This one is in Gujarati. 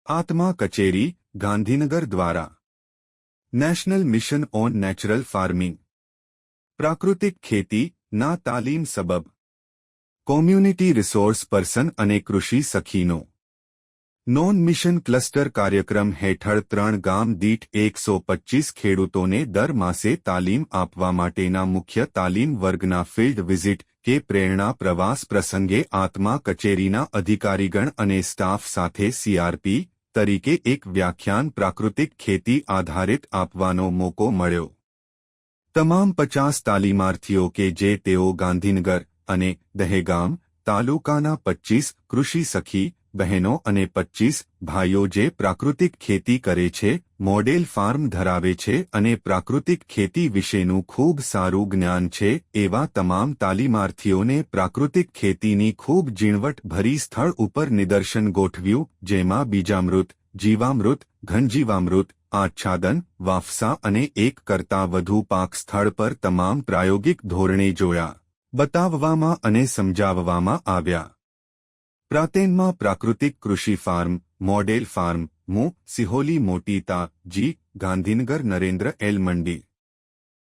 આત્મા કચેરી ગાંધીનગર દ્વારા national mission on natural farming પ્રાકૃતિક ખેતી ના તાલીમ સબબ કોમ્યુનિટી રિસોર્સ પર્સન અને કૃષિ સખીનો નોન મિશન ક્લસ્ટર કાર્યક્રમ હેઠળ 3 ગામ દીઠ 125 ખેડૂતોને દર માસે તાલીમ આપવા માટેના મુખ્ય તાલીમ વર્ગના ફિલ્ડ વિઝિટ કે પ્રેરણા પ્રવાસ પ્રસંગે આત્મા કચેરીના અધિકારીગણ અને સ્ટાફ સાથે સીઆરપી તરીકે એક વ્યાખ્યાન પ્રાકૃતિક ખેતી આધારિત આપવાનો મોકો મળ્યો. તમામ 50 તાલીમાર્થીઓ કે જે તેઓ ગાંધીનગર અને દહેગામ તાલુકાના 25 કૃષિ સખી બહેનો અને 25 ભાઈઓ જે પ્રાકૃતિક ખેતી કરે છે, મોડેલ ફાર્મ ધરાવે છે અને પ્રાકૃતિક ખેતી વિશેનું ખૂબ સારું જ્ઞાન છે એવા તમામ તાલીમાર્થીઓને પ્રાકૃતિક ખેતીની ખૂબ ઝીણવટભરી સ્થળ ઉપર નિદર્શન ગોઠવ્યું, જેમાં બીજામૃત, જીવામૃત, ઘનજીવામૃત, આચ્છાદન, વાફસા અને 1 કરતાં વધુ પાક સ્થળ પર તમામ પ્રાયોગિક ધોરણે જોયા, બતાવવામાં અને સમજાવવામાં આવ્યા. પ્રાતેનમાં પ્રાકૃતિક કૃષિ ફાર્મ, મોડેલ ફાર્મ, મુ, સિહોલી મોટી તા, જી, ગાંધીનગર નરેન્દ્ર એલ મંડી.